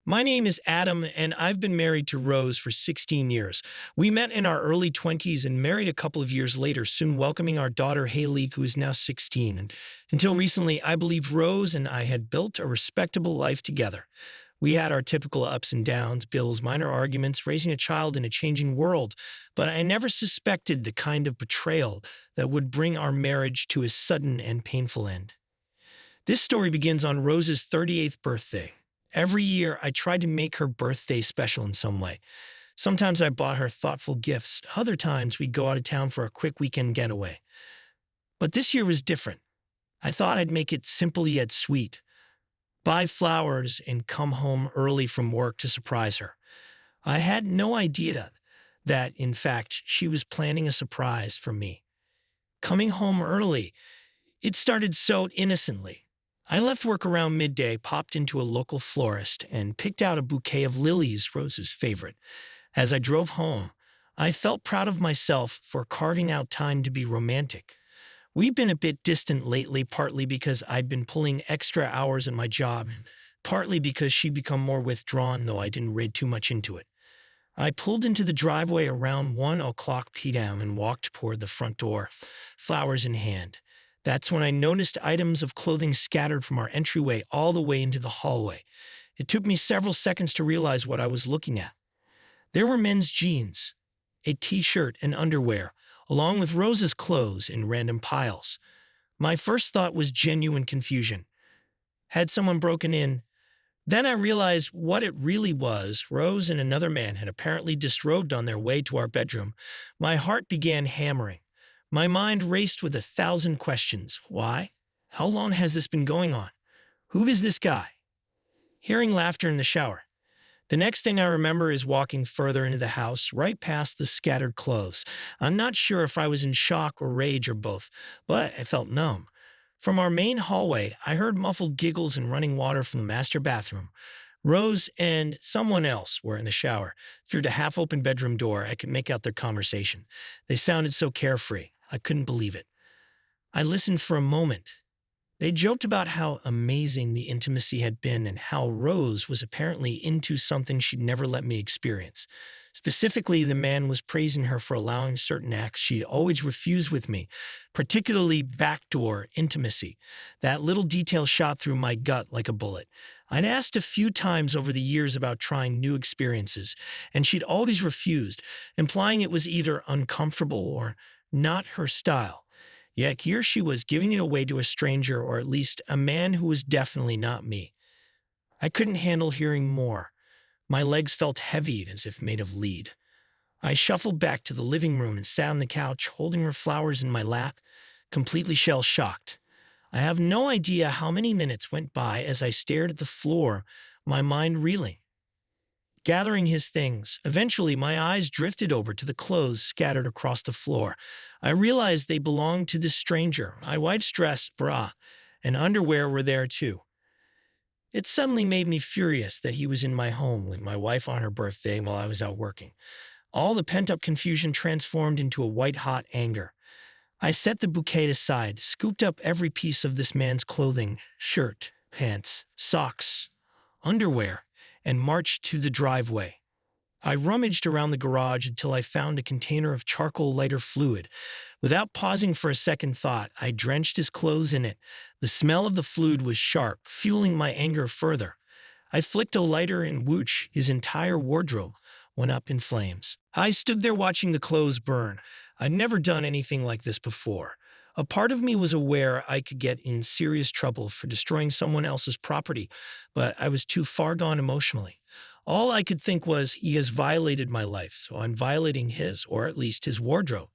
My name is Adam, and I've been married to Rose for 16 years. We met in our early 20s and married a couple of years later, soon welcoming our daughter Haley, who is now 16. And until recently, I believe Rose and I had built a respectable life together. We had our typical ups and downs, bills, minor arguments, raising a child in a changing world, but I never suspected the kind of betrayal that would bring our marriage to a sudden and painful end. This story begins on Rose's 38th birthday. Every year, I tried to make her birthday special in some way. Sometimes I bought her thoughtful gifts. Other times, we'd go out of town for a quick weekend getaway. But this year was different. I thought I'd make it simple yet sweet. Buy flowers and come home early from work to surprise her. I had no idea that, in fact, she was planning a surprise for me. Coming home early, it started so innocently. I left work around midday, popped into a local florist, and picked out a bouquet of lilies, Rose's favorite. As I drove home, I felt proud of myself for carving out time to be romantic. We've been a bit distant lately, partly because I'd been pulling extra hours in my job, and partly because she'd become more withdrawn, though I didn't read too much into it. I pulled into the driveway around 1 o'clock p.m. and walked toward the front door, flowers in hand. That's when I noticed items of clothing scattered from our entryway all the way into the hallway. It took me several seconds to realize what I was looking at. There were men's jeans, a t-shirt and underwear, along with Rose's clothes in random piles. My first thought was genuine confusion. Had someone broken in? Then I realized what it really was. Rose and another man had apparently disrobed on their way to our bedroom. My heart began hammering. My mind raced with 1,000 questions. Why? How long has this been going on? Who is this guy? Hearing laughter in the shower. The next thing I remember is walking further into the house, right past the scattered clothes. I'm not sure if I was in shock or rage or both, but I felt numb. From our main hallway, I heard muffled giggles and running water from the master bathroom. Rose and someone else were in the shower. Through the half-open bedroom door, I could make out their conversation. They sounded so carefree. I couldn't believe it. I listened for a moment. They joked about how amazing the intimacy had been and how Rose was apparently into something she'd never let me experience. Specifically, the man was praising her for allowing certain acts she'd always refused with me, particularly backdoor intimacy. That little detail shot through my gut like a bullet. I'd asked a few times over the years about trying new experiences, and she'd always refused, implying it was either uncomfortable or not her style. Yet here she was giving it away to a stranger, or at least a man who was definitely not me. I couldn't handle hearing more. My legs felt heavy as if made of lead. I shuffled back to the living room and sat on the couch, holding her flowers in my lap, completely shell-shocked. I have no idea how many minutes went by as I stared at the floor, my mind reeling. Gathering his things, eventually my eyes drifted over to the clothes scattered across the floor. I realized they belonged to this stranger. My white dress, bra, and underwear were there too. It suddenly made me furious that he was in my home with my wife on her birthday while I was out working. All the pent-up confusion transformed into a white-hot anger. I set the bouquet aside, scooped up every piece of this man's clothing, shirt, pants, socks, underwear, and marched to the driveway. I rummaged around the garage until I found a container of charcoal lighter fluid. Without pausing for a second thought, I drenched his clothes in it. The smell of the fluid was sharp, fueling my anger further. I flicked a lighter and whoosh, his entire wardrobe went up in flames. I stood there watching the clothes burn. I'd never done anything like this before. A part of me was aware I could get in serious trouble for destroying someone else's property, but I was too far gone emotionally. All I could think was, he has violated my life, so I'm violating his, or at least his wardrobe.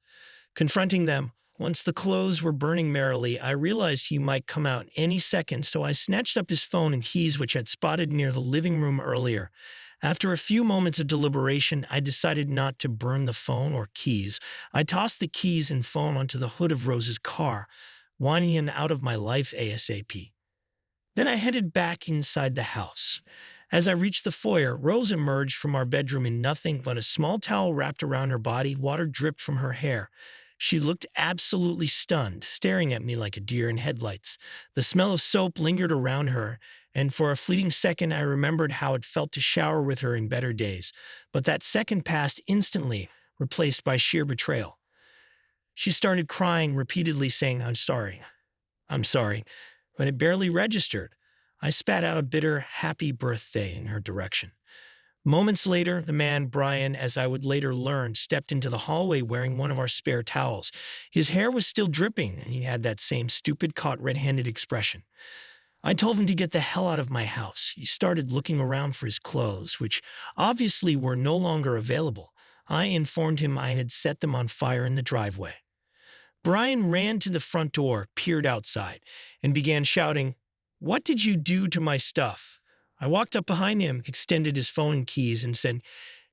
Confronting them, once the clothes were burning merrily, I realized he might come out any second, so I snatched up his phone and keys, which I'd spotted near the living room earlier. After a few moments of deliberation, I decided not to burn the phone or keys. I tossed the keys and phone onto the hood of Rose's car, wanting him out of my life ASAP. Then I headed back inside the house. As I reached the foyer, Rose emerged from our bedroom in nothing but a small towel wrapped around her body. Water dripped from her hair. She looked absolutely stunned, staring at me like a deer in headlights. The smell of soap lingered around her, and for a fleeting second I remembered how it felt to shower with her in better days. But that second passed instantly, replaced by sheer betrayal. She started crying, repeatedly saying, "I'm sorry. I'm sorry," but it barely registered. I spat out a bitter, "happy birthday" in her direction. Moments later, the man, Brian, as I would later learn, stepped into the hallway wearing one of our spare towels. His hair was still dripping, and he had that same stupid, caught red handed expression. I told him to get the hell out of my house. He started looking around for his clothes, which obviously were no longer available. I informed him I had set them on fire in the driveway. Brian ran to the front door, peered outside, and began shouting, "What did you do to my stuff?" I walked up behind him, extended his phone and keys, and said,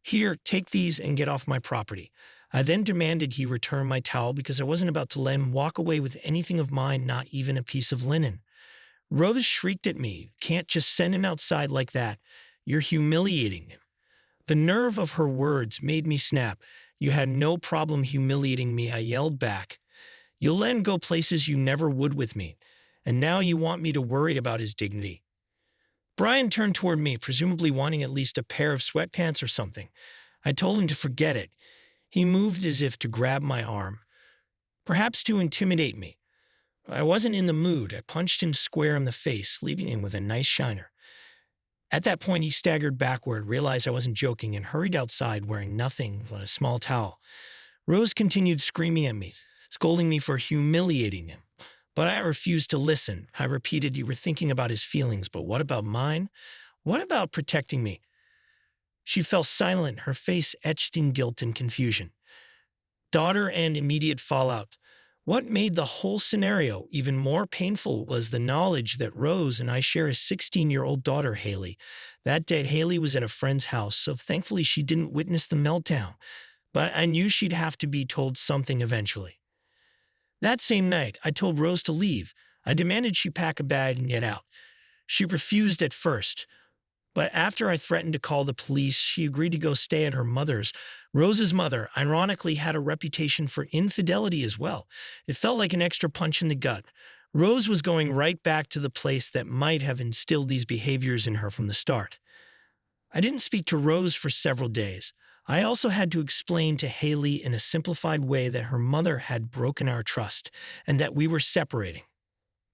"Here, take these and get off my property." I then demanded he return my towel because I wasn't about to let him walk away with anything of mine, not even a piece of linen. Rose shrieked at me, "You can't just send him outside like that. You're humiliating him." The nerve of her words made me snap. "You had no problem humiliating me," I yelled back. "You'll let him go places you never would with me. And now you want me to worry about his dignity." Brian turned toward me, presumably wanting at least a pair of sweatpants or something. I told him to forget it. He moved as if to grab my arm, perhaps to intimidate me. I wasn't in the mood. I punched him square in the face, leaving him with a nice shiner. At that point, he staggered backward, realized I wasn't joking, and hurried outside wearing nothing but a small towel. Rose continued screaming at me, scolding me for humiliating him. But I refused to listen. I repeated, "You were thinking about his feelings, but what about mine? What about protecting me?" She fell silent, her face etched in guilt and confusion. Daughter and immediate fallout. What made the whole scenario even more painful was the knowledge that Rose and I share a 16-year-old daughter, Haley. That day, Haley was at a friend's house, so thankfully she didn't witness the meltdown. But I knew she'd have to be told something eventually. That same night, I told Rose to leave. I demanded she pack a bag and get out. She refused at first, but after I threatened to call the police, she agreed to go stay at her mother's. Rose's mother, ironically, had a reputation for infidelity as well. It felt like an extra punch in the gut. Rose was going right back to the place that might have instilled these behaviors in her from the start. I didn't speak to Rose for several days. I also had to explain to Haley in a simplified way that her mother had broken our trust and that we were separating.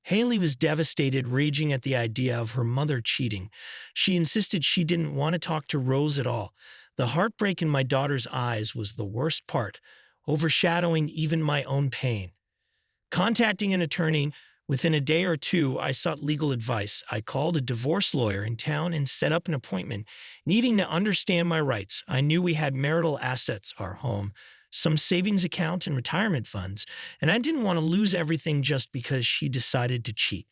Haley was devastated, raging at the idea of her mother cheating. She insisted she didn't want to talk to Rose at all. The heartbreak in my daughter's eyes was the worst part, overshadowing even my own pain. Contacting an attorney, within a day or two, I sought legal advice. I called a divorce lawyer in town and set up an appointment. Needing to understand my rights, I knew we had marital assets, our home, some savings account and retirement funds, and I didn't want to lose everything just because she decided to cheat.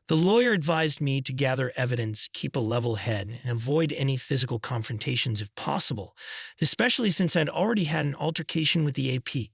The lawyer advised me to gather evidence, keep a level head, and avoid any physical confrontations if possible, especially since I'd already had an altercation with the AP.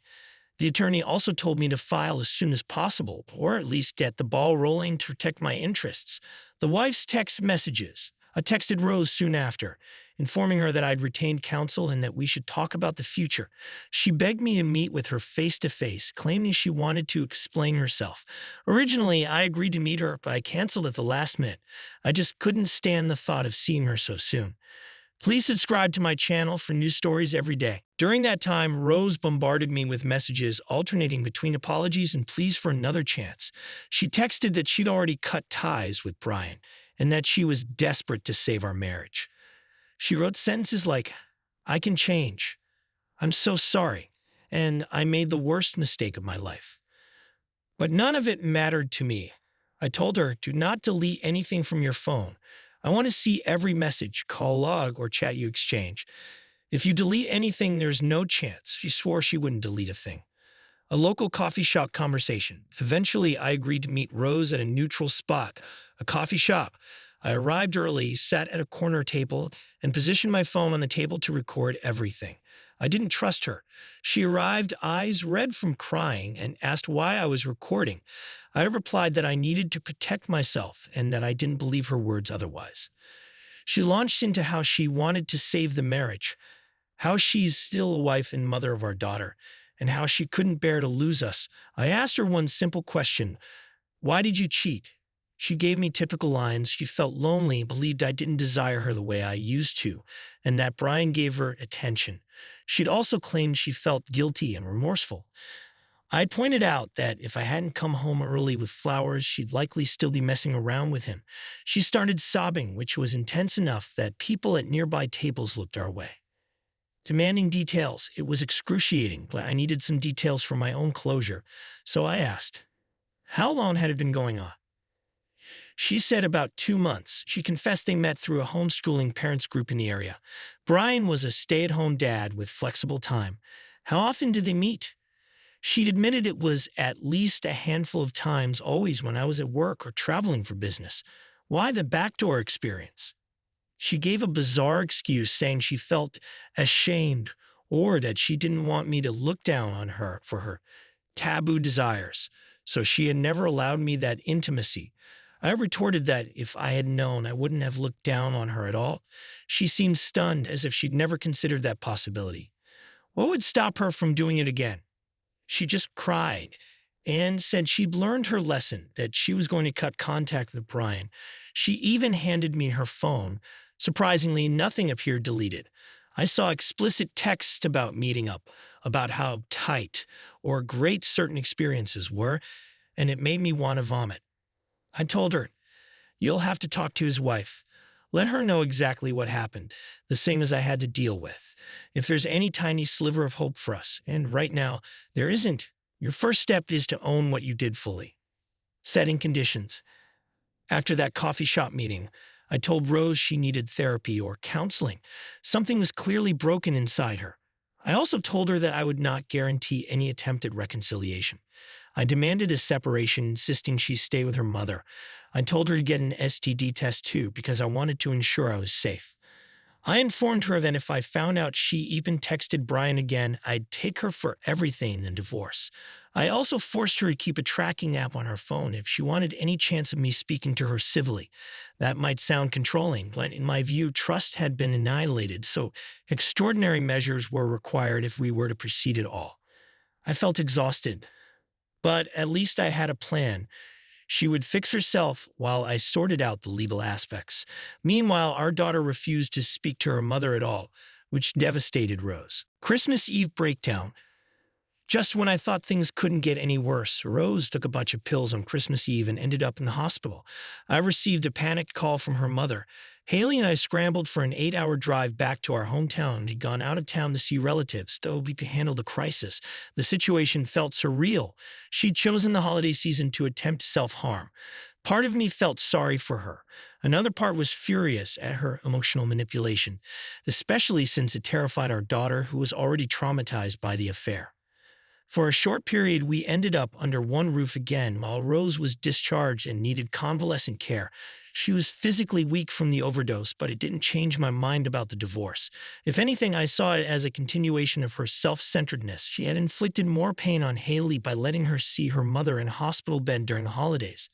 The attorney also told me to file as soon as possible, or at least get the ball rolling to protect my interests. The wife's text messages. I texted Rose soon after, informing her that I'd retained counsel and that we should talk about the future. She begged me to meet with her face-to-face, claiming she wanted to explain herself. Originally, I agreed to meet her, but I canceled at the last minute. I just couldn't stand the thought of seeing her so soon. Please subscribe to my channel for new stories every day. During that time, Rose bombarded me with messages alternating between apologies and pleas for another chance. She texted that she'd already cut ties with Brian and that she was desperate to save our marriage. She wrote sentences like, "I can change. I'm so sorry. And I made the worst mistake of my life." But none of it mattered to me. I told her, "Do not delete anything from your phone. I want to see every message, call log, or chat you exchange. If you delete anything, there's no chance." She swore she wouldn't delete a thing. A local coffee shop conversation. Eventually, I agreed to meet Rose at a neutral spot, a coffee shop. I arrived early, sat at a corner table, and positioned my phone on the table to record everything. I didn't trust her. She arrived, eyes red from crying, and asked why I was recording. I replied that I needed to protect myself and that I didn't believe her words otherwise. She launched into how she wanted to save the marriage, how she's still a wife and mother of our daughter, and how she couldn't bear to lose us. I asked her one simple question: why did you cheat? She gave me typical lines. She felt lonely, believed I didn't desire her the way I used to, and that Brian gave her attention. She'd also claimed she felt guilty and remorseful. I'd pointed out that if I hadn't come home early with flowers, she'd likely still be messing around with him. She started sobbing, which was intense enough that people at nearby tables looked our way, demanding details. It was excruciating, but I needed some details for my own closure. So I asked, how long had it been going on? She said about 2 months. She confessed they met through a homeschooling parents group in the area. Brian was a stay-at-home dad with flexible time. How often did they meet? She'd admitted it was at least a handful of times, always when I was at work or traveling for business. Why the backdoor experience? She gave a bizarre excuse, saying she felt ashamed or that she didn't want me to look down on her for her taboo desires, so she had never allowed me that intimacy. I retorted that if I had known, I wouldn't have looked down on her at all. She seemed stunned, as if she'd never considered that possibility. What would stop her from doing it again? She just cried and said she'd learned her lesson, that she was going to cut contact with Brian. She even handed me her phone. Surprisingly, nothing appeared deleted. I saw explicit texts about meeting up, about how tight or great certain experiences were, and it made me want to vomit. I told her, you'll have to talk to his wife. Let her know exactly what happened, the same as I had to deal with. If there's any tiny sliver of hope for us, and right now there isn't, your first step is to own what you did fully. Setting conditions. After that coffee shop meeting, I told Rose she needed therapy or counseling. Something was clearly broken inside her. I also told her that I would not guarantee any attempt at reconciliation. I demanded a separation, insisting she stay with her mother. I told her to get an STD test too, because I wanted to ensure I was safe. I informed her that if I found out she even texted Brian again, I'd take her for everything in the divorce. I also forced her to keep a tracking app on her phone if she wanted any chance of me speaking to her civilly. That might sound controlling, but in my view, trust had been annihilated, so extraordinary measures were required if we were to proceed at all. I felt exhausted, but at least I had a plan. She would fix herself while I sorted out the legal aspects. Meanwhile, our daughter refused to speak to her mother at all, which devastated Rose. Christmas Eve breakdown. Just when I thought things couldn't get any worse, Rose took a bunch of pills on Christmas Eve and ended up in the hospital. I received a panicked call from her mother. Haley and I scrambled for an 8-hour drive back to our hometown. We'd gone out of town to see relatives, though we could handle the crisis. The situation felt surreal. She'd chosen the holiday season to attempt self-harm. Part of me felt sorry for her. Another part was furious at her emotional manipulation, especially since it terrified our daughter, who was already traumatized by the affair. For a short period, we ended up under one roof again while Rose was discharged and needed convalescent care. She was physically weak from the overdose, but it didn't change my mind about the divorce. If anything, I saw it as a continuation of her self-centeredness. She had inflicted more pain on Haley by letting her see her mother in a hospital bed during the holidays.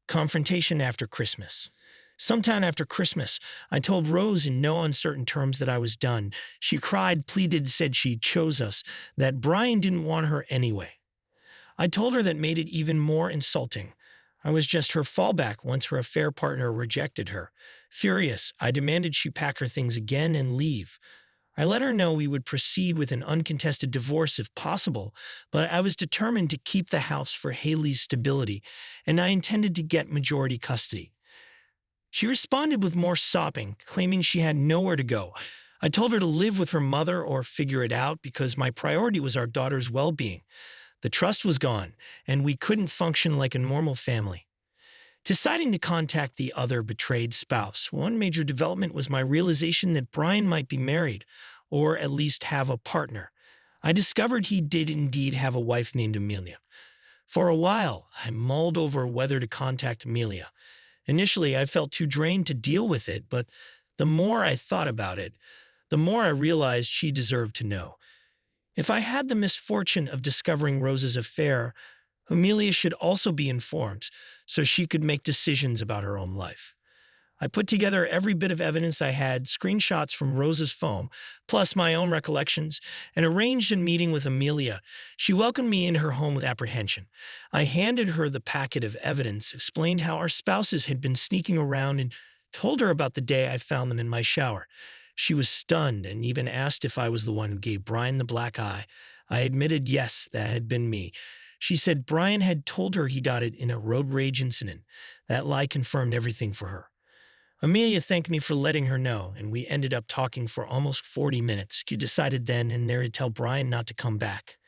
Confrontation after Christmas. Sometime after Christmas, I told Rose in no uncertain terms that I was done. She cried, pleaded, said she chose us, that Brian didn't want her anyway. I told her that made it even more insulting. I was just her fallback once her affair partner rejected her. Furious, I demanded she pack her things again and leave. I let her know we would proceed with an uncontested divorce if possible, but I was determined to keep the house for Haley's stability, and I intended to get majority custody. She responded with more sobbing, claiming she had nowhere to go. I told her to live with her mother or figure it out because my priority was our daughter's well-being. The trust was gone, and we couldn't function like a normal family. Deciding to contact the other betrayed spouse, one major development was my realization that Brian might be married, or at least have a partner. I discovered he did indeed have a wife named Amelia. For a while, I mulled over whether to contact Amelia. Initially, I felt too drained to deal with it, but the more I thought about it, the more I realized she deserved to know. If I had the misfortune of discovering Rose's affair, Amelia should also be informed so she could make decisions about her own life. I put together every bit of evidence I had, screenshots from Rose's phone, plus my own recollections, and arranged a meeting with Amelia. She welcomed me in her home with apprehension. I handed her the packet of evidence, explained how our spouses had been sneaking around, and told her about the day I found them in my shower. She was stunned and even asked if I was the one who gave Brian the black eye. I admitted yes, that had been me. She said Brian had told her he got it in a road rage incident. That lie confirmed everything for her. Amelia thanked me for letting her know, and we ended up talking for almost 40 minutes. She decided then and there to tell Brian not to come back.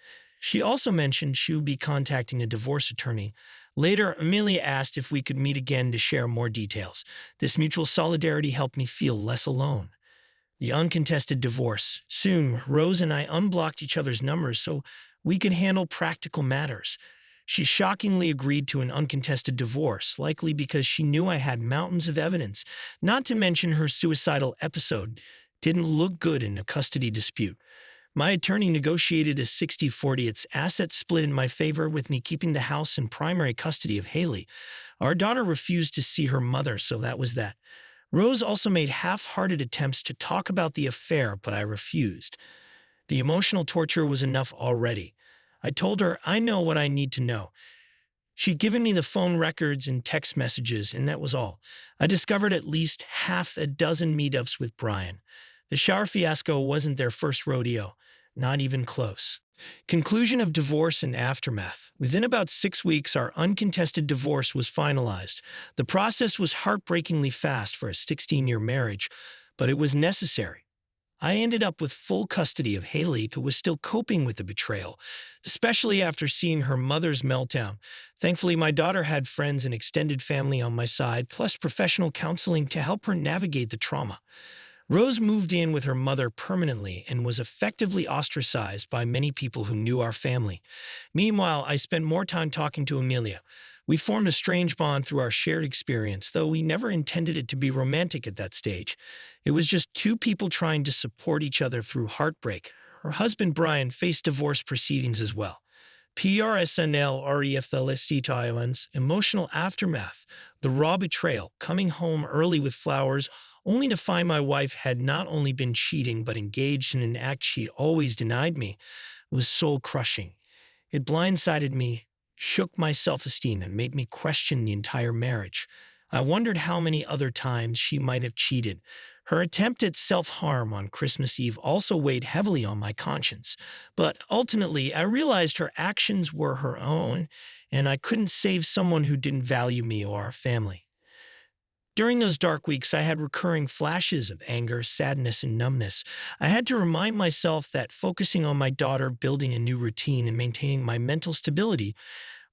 She also mentioned she would be contacting a divorce attorney. Later, Amelia asked if we could meet again to share more details. This mutual solidarity helped me feel less alone. The uncontested divorce. Soon, Rose and I unblocked each other's numbers so we could handle practical matters. She shockingly agreed to an uncontested divorce, likely because she knew I had mountains of evidence, not to mention her suicidal episode didn't look good in a custody dispute. My attorney negotiated a 60-40 its assets split in my favor, with me keeping the house in primary custody of Haley. Our daughter refused to see her mother, so that was that. Rose also made half-hearted attempts to talk about the affair, but I refused. The emotional torture was enough already. I told her I know what I need to know. She'd given me the phone records and text messages, and that was all. I discovered at least half a dozen meetups with Brian. The shower fiasco wasn't their first rodeo, not even close. Conclusion of divorce and aftermath. Within about 6 weeks, our uncontested divorce was finalized. The process was heartbreakingly fast for a 16-year marriage, but it was necessary. I ended up with full custody of Haley, who was still coping with the betrayal, especially after seeing her mother's meltdown. Thankfully, my daughter had friends and extended family on my side, plus professional counseling to help her navigate the trauma. Rose moved in with her mother permanently and was effectively ostracized by many people who knew our family. Meanwhile, I spent more time talking to Amelia. We formed a strange bond through our shared experience, though we never intended it to be romantic at that stage. It was just two people trying to support each other through heartbreak. Her husband, Brian, faced divorce proceedings as well. PRSNL REFLST emotional aftermath, the raw betrayal, coming home early with flowers, only to find my wife had not only been cheating but engaged in an act she'd always denied me, was soul-crushing. It blindsided me, shook my self-esteem, and made me question the entire marriage. I wondered how many other times she might have cheated. Her attempt at self-harm on Christmas Eve also weighed heavily on my conscience. But ultimately, I realized her actions were her own, and I couldn't save someone who didn't value me or our family. During those dark weeks, I had recurring flashes of anger, sadness, and numbness. I had to remind myself that focusing on my daughter, building a new routine, and maintaining my mental stability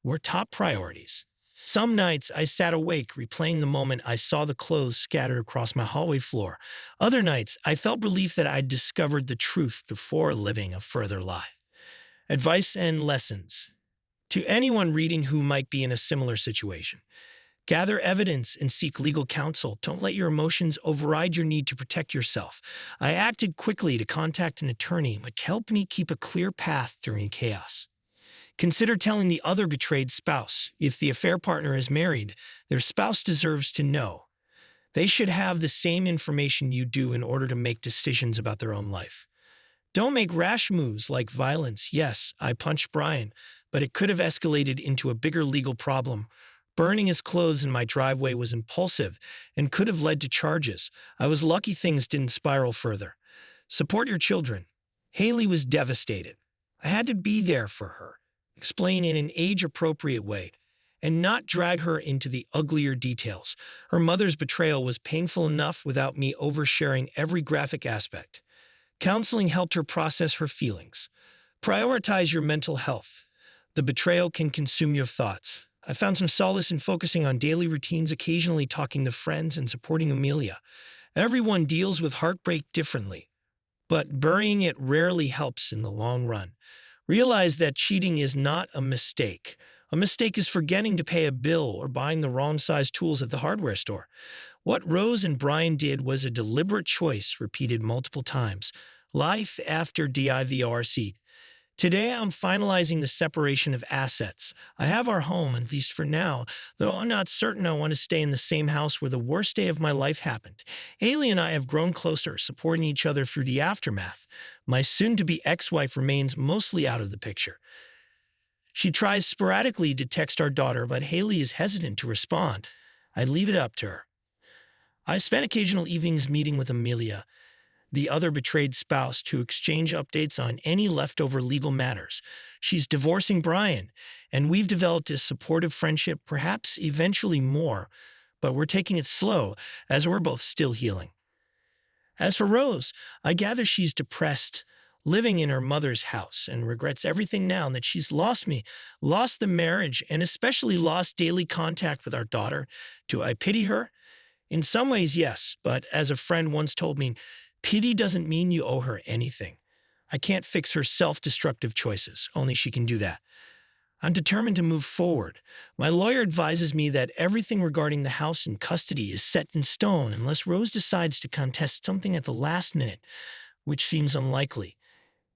were top priorities. Some nights I sat awake, replaying the moment I saw the clothes scattered across my hallway floor. Other nights, I felt relief that I'd discovered the truth before living a further lie. Advice and lessons. To anyone reading who might be in a similar situation, gather evidence and seek legal counsel. Don't let your emotions override your need to protect yourself. I acted quickly to contact an attorney, which helped me keep a clear path during chaos. Consider telling the other betrayed spouse. If the affair partner is married, their spouse deserves to know. They should have the same information you do in order to make decisions about their own life. Don't make rash moves like violence. Yes, I punched Brian, but it could have escalated into a bigger legal problem. Burning his clothes in my driveway was impulsive and could have led to charges. I was lucky things didn't spiral further. Support your children. Haley was devastated. I had to be there for her, explain in an age-appropriate way, and not drag her into the uglier details. Her mother's betrayal was painful enough without me oversharing every graphic aspect. Counseling helped her process her feelings. Prioritize your mental health. The betrayal can consume your thoughts. I found some solace in focusing on daily routines, occasionally talking to friends, and supporting Amelia. Everyone deals with heartbreak differently, but burying it rarely helps in the long run. Realize that cheating is not a mistake. A mistake is forgetting to pay a bill or buying the wrong size tools at the hardware store. What Rose and Brian did was a deliberate choice repeated multiple times. Life after divorce. Today, I'm finalizing the separation of assets. I have our home, at least for now, though I'm not certain I want to stay in the same house where the worst day of my life happened. Haley and I have grown closer, supporting each other through the aftermath. My soon to be ex wife remains mostly out of the picture. She tries sporadically to text our daughter, but Haley is hesitant to respond. I leave it up to her. I spent occasional evenings meeting with Amelia, the other betrayed spouse, to exchange updates on any leftover legal matters. She's divorcing Brian, and we've developed a supportive friendship, perhaps eventually more, but we're taking it slow as we're both still healing. As for Rose, I gather she's depressed, living in her mother's house, and regrets everything now that she's lost me, lost the marriage, and especially lost daily contact with our daughter. Do I pity her? In some ways, yes, but as a friend once told me, pity doesn't mean you owe her anything. I can't fix her self destructive choices, only she can do that. I'm determined to move forward. My lawyer advises me that everything regarding the house and custody is set in stone unless Rose decides to contest something at the last minute, which seems unlikely.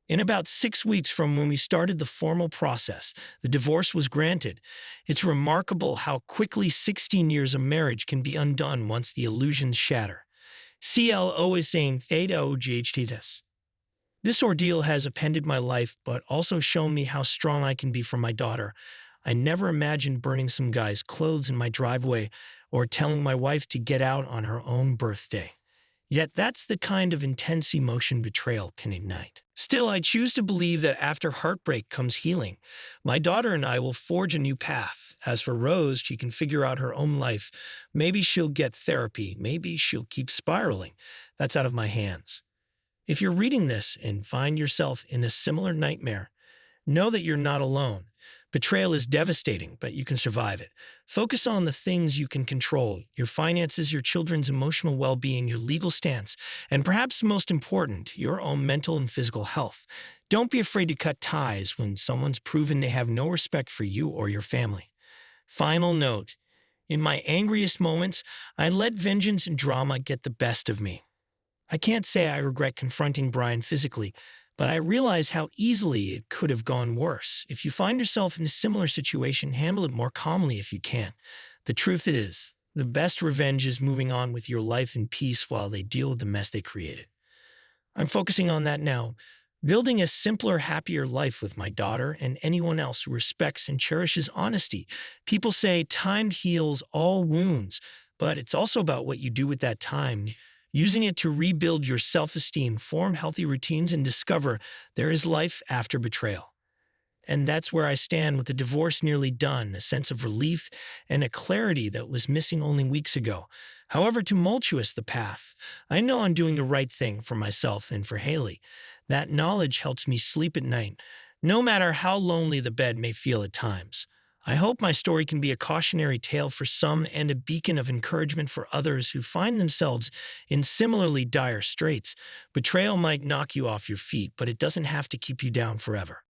In about 6 weeks from when we started the formal process, the divorce was granted. It's remarkable how quickly 16 years of marriage can be undone once the illusions shatter. CL always saying theta OGHTs. This ordeal has appended my life, but also shown me how strong I can be for my daughter. I never imagined burning some guy's clothes in my driveway or telling my wife to get out on her own birthday. Yet that's the kind of intense emotion betrayal can ignite. Still, I choose to believe that after heartbreak comes healing. My daughter and I will forge a new path. As for Rose, she can figure out her own life. Maybe she'll get therapy. Maybe she'll keep spiraling. That's out of my hands. If you're reading this and find yourself in a similar nightmare, know that you're not alone. Betrayal is devastating, but you can survive it. Focus on the things you can control: your finances, your children's emotional well being, your legal stance, and perhaps most important, your own mental and physical health. Don't be afraid to cut ties when someone's proven they have no respect for you or your family. Final note: in my angriest moments, I let vengeance and drama get the best of me. I can't say I regret confronting Brian physically, but I realize how easily it could have gone worse. If you find yourself in a similar situation, handle it more calmly if you can. The truth is, the best revenge is moving on with your life in peace while they deal with the mess they created. I'm focusing on that now, building a simpler, happier life with my daughter and anyone else who respects and cherishes honesty. People say time heals all wounds, but it's also about what you do with that time, using it to rebuild your self-esteem, form healthy routines, and discover there is life after betrayal. And that's where I stand with the divorce nearly done, a sense of relief and a clarity that was missing only weeks ago. However tumultuous the path, I know I'm doing the right thing for myself and for Haley. That knowledge helps me sleep at night, no matter how lonely the bed may feel at times. I hope my story can be a cautionary tale for some and a beacon of encouragement for others who find themselves in similarly dire straits. Betrayal might knock you off your feet, but it doesn't have to keep you down forever.